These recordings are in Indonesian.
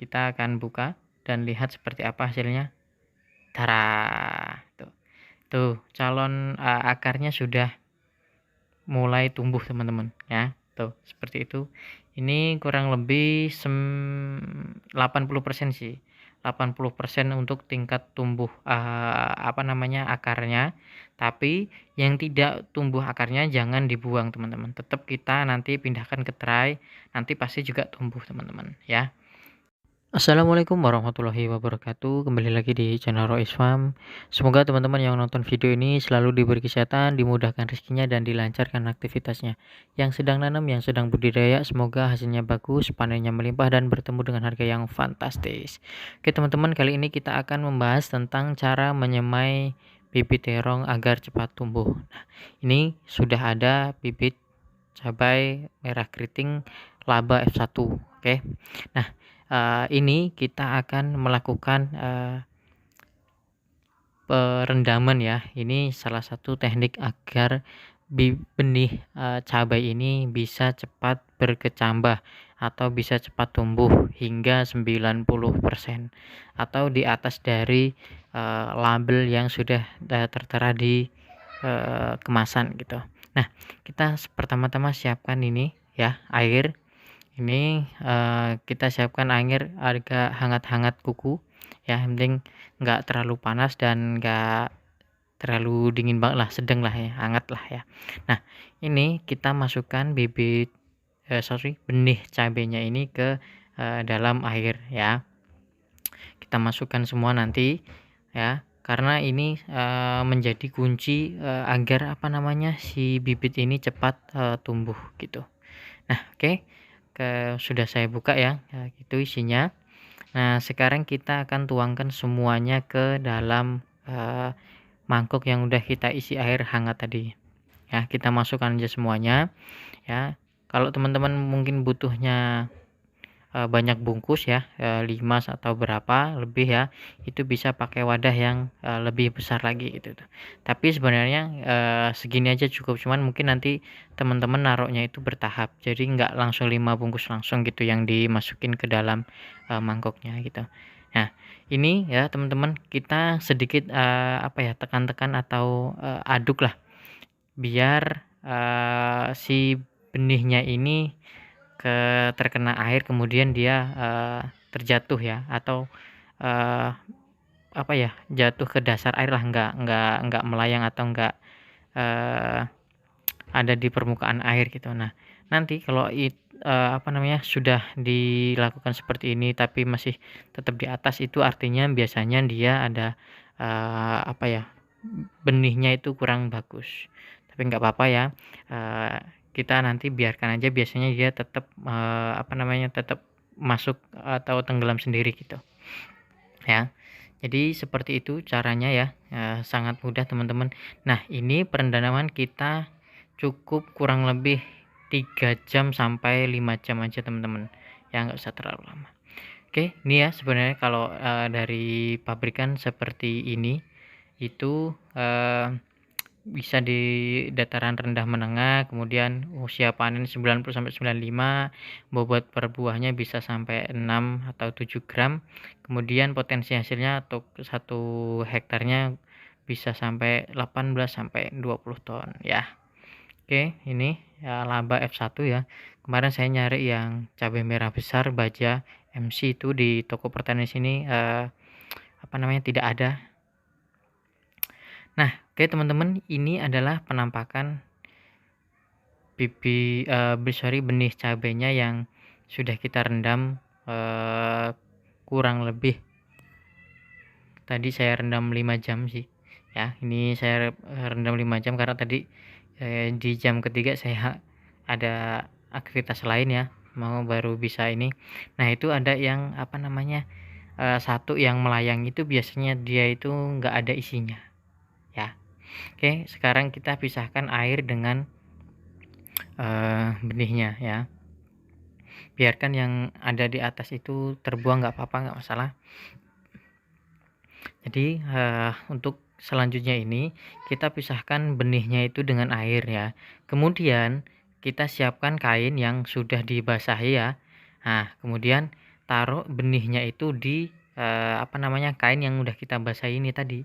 kita akan buka dan lihat seperti apa hasilnya. Tara, tuh calon akarnya sudah mulai tumbuh teman-teman ya. Tuh seperti itu. Ini kurang lebih 80% sih. 80% untuk tingkat tumbuh akarnya. Tapi yang tidak tumbuh akarnya jangan dibuang teman-teman. Tetap kita nanti pindahkan ke tray, nanti pasti juga tumbuh teman-teman ya. Assalamualaikum warahmatullahi wabarakatuh. Kembali lagi di channel Rois Farm. Semoga teman-teman yang nonton video ini selalu diberi kesehatan, dimudahkan rezekinya, dan dilancarkan aktivitasnya. Yang sedang nanam, yang sedang budidaya, semoga hasilnya bagus, panennya melimpah, dan bertemu dengan harga yang fantastis. Oke teman-teman, kali ini kita akan membahas tentang cara menyemai bibit terong agar cepat tumbuh. Nah, ini sudah ada bibit cabai merah keriting laba F1. Oke. Nah, ini kita akan melakukan perendaman ya. Ini salah satu teknik agar benih cabai ini bisa cepat berkecambah atau bisa cepat tumbuh hingga 90% atau di atas dari label yang sudah tertera di kemasan gitu. Nah, kita pertama-tama siapkan ini ya, air. Ini kita siapkan air agak hangat-hangat kuku ya, yang penting nggak terlalu panas dan nggak terlalu dingin banget lah, sedang lah ya, hangat lah ya. Nah, ini kita masukkan benih cabenya ini ke dalam air ya. Kita masukkan semua nanti ya, karena ini menjadi kunci agar si bibit ini cepat tumbuh gitu. Nah, oke. Sudah saya buka ya, itu isinya. Nah, sekarang kita akan tuangkan semuanya ke dalam mangkok yang udah kita isi air hangat tadi. Ya, kita masukkan aja semuanya ya. Kalau teman-teman mungkin butuhnya banyak bungkus ya, 5 atau berapa lebih ya, itu bisa pakai wadah yang lebih besar lagi gitu tuh. Tapi sebenarnya segini aja cukup, cuman mungkin nanti teman-teman naruhnya itu bertahap, jadi nggak langsung 5 bungkus langsung gitu yang dimasukin ke dalam mangkoknya gitu. Nah, ini ya teman-teman, kita sedikit tekan-tekan atau aduk lah biar si benihnya ini terkena air, kemudian dia terjatuh ya, atau jatuh ke dasar air lah, nggak melayang atau nggak ada di permukaan air gitu. Nah, nanti kalau sudah dilakukan seperti ini tapi masih tetap di atas, itu artinya biasanya dia ada benihnya itu kurang bagus. Tapi nggak apa-apa ya, kita nanti biarkan aja, biasanya dia tetap tetap masuk atau tenggelam sendiri gitu ya. Jadi seperti itu caranya ya, sangat mudah teman-teman. Nah, ini perendaman kita cukup kurang lebih 3 jam sampai 5 jam aja teman-teman ya, nggak usah terlalu lama. Oke, ini ya sebenarnya kalau dari pabrikan seperti ini itu bisa di dataran rendah menengah, kemudian usia panen 90 sampai 95, bobot per buahnya bisa sampai 6 atau 7 gram. Kemudian potensi hasilnya untuk 1 hektarnya bisa sampai 18 sampai 20 ton ya. Oke, ini ya laba F1 ya. Kemarin saya nyari yang cabai merah besar baja MC itu di toko pertanian sini tidak ada. Nah, oke teman-teman, ini adalah penampakan benih cabenya yang sudah kita rendam kurang lebih, tadi saya rendam 5 jam sih ya. Ini saya rendam 5 jam karena tadi di jam ketiga saya ada aktivitas lain ya, mau baru bisa ini. Nah, itu ada yang satu yang melayang itu biasanya dia itu nggak ada isinya ya. Oke, sekarang kita pisahkan air dengan benihnya ya. Biarkan yang ada di atas itu terbuang, nggak apa-apa, nggak masalah. Jadi untuk selanjutnya ini kita pisahkan benihnya itu dengan air ya. Kemudian kita siapkan kain yang sudah dibasahi ya. Nah, kemudian taruh benihnya itu di kain yang udah kita basahi ini tadi.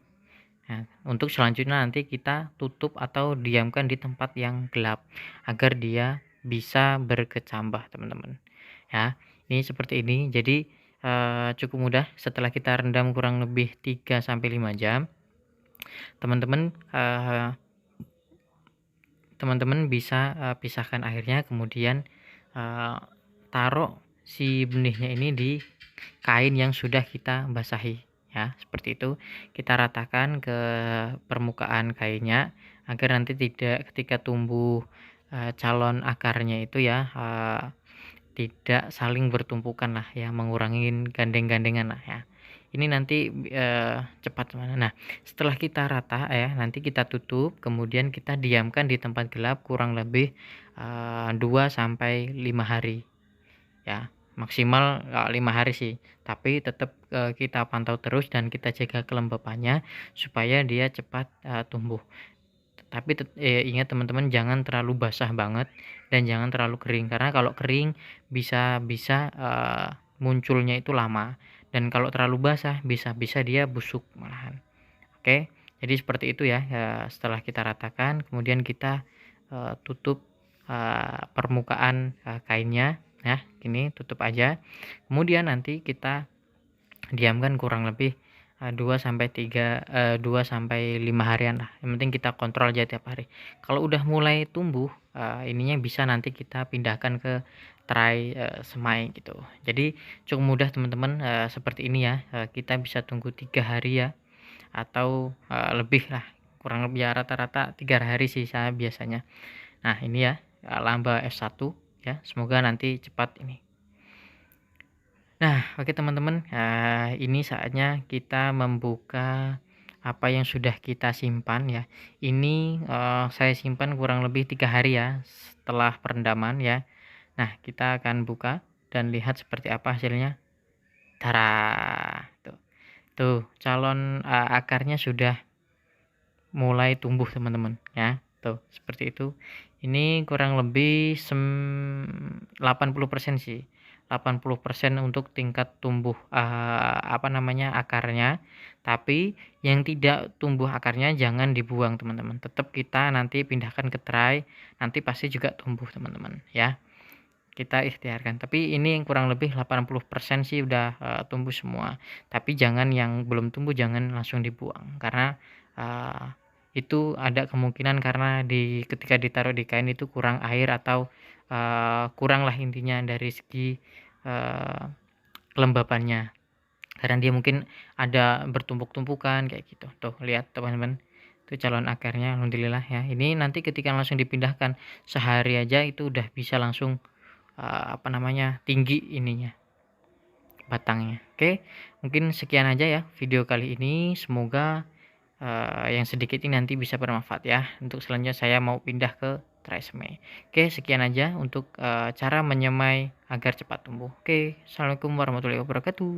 Nah, untuk selanjutnya nanti kita tutup atau diamkan di tempat yang gelap agar dia bisa berkecambah, teman-teman. Ya, ini seperti ini. Jadi cukup mudah. Setelah kita rendam kurang lebih 3 sampai 5 jam, teman-teman bisa pisahkan airnya, kemudian taruh si benihnya ini di kain yang sudah kita basahi, ya, seperti itu. Kita ratakan ke permukaan kainnya agar nanti tidak ketika tumbuh calon akarnya itu ya tidak saling bertumpukan lah ya, mengurangi gandeng-gandengan lah ya. Ini nanti cepat mana. Nah, setelah kita rata ya, nanti kita tutup, kemudian kita diamkan di tempat gelap kurang lebih 2 sampai 5 hari. Ya, maksimal 5 hari sih, tapi tetap kita pantau terus dan kita jaga kelembapannya supaya dia cepat tumbuh. Tapi ingat teman-teman, jangan terlalu basah banget dan jangan terlalu kering, karena kalau kering bisa munculnya itu lama, dan kalau terlalu basah bisa dia busuk malahan. Oke, jadi seperti itu ya. Setelah kita ratakan, kemudian kita tutup permukaan kainnya ya, gini, tutup aja. Kemudian nanti kita diamkan kurang lebih 2 sampai 5 harian lah. Yang penting kita kontrol aja tiap hari. Kalau udah mulai tumbuh ininya, bisa nanti kita pindahkan ke tray semai gitu. Jadi cukup mudah teman-teman, seperti ini ya. Kita bisa tunggu 3 hari ya, atau lebih lah, kurang lebih ya rata-rata 3 hari sih saya biasanya. Nah, ini ya lamba F1 ya, semoga nanti cepat ini. Nah, oke teman-teman, ini saatnya kita membuka apa yang sudah kita simpan ya. Ini saya simpan kurang lebih 3 hari ya setelah perendaman ya. Nah, kita akan buka dan lihat seperti apa hasilnya. Tara, tuh calon akarnya sudah mulai tumbuh teman-teman ya. Tuh, seperti itu. Ini kurang lebih 80% sih. 80% untuk tingkat tumbuh akarnya. Tapi yang tidak tumbuh akarnya jangan dibuang teman-teman. Tetap kita nanti pindahkan ke tray, nanti pasti juga tumbuh teman-teman ya. Kita ikhtiarkan. Tapi ini yang kurang lebih 80% sih udah tumbuh semua. Tapi jangan yang belum tumbuh jangan langsung dibuang, karena itu ada kemungkinan karena ketika ditaruh di kain itu kurang air atau kurang lah intinya dari segi kelembapannya, karena dia mungkin ada bertumpuk-tumpukan kayak gitu. Tuh lihat teman-teman, itu calon akarnya alhamdulillah ya. Ini nanti ketika langsung dipindahkan sehari aja itu udah bisa langsung tinggi ininya, batangnya. Oke, mungkin sekian aja ya video kali ini, semoga yang sedikit ini nanti bisa bermanfaat ya. Untuk selanjutnya saya mau pindah ke tray semai. Oke, sekian aja untuk cara menyemai agar cepat tumbuh. Oke, assalamualaikum warahmatullahi wabarakatuh.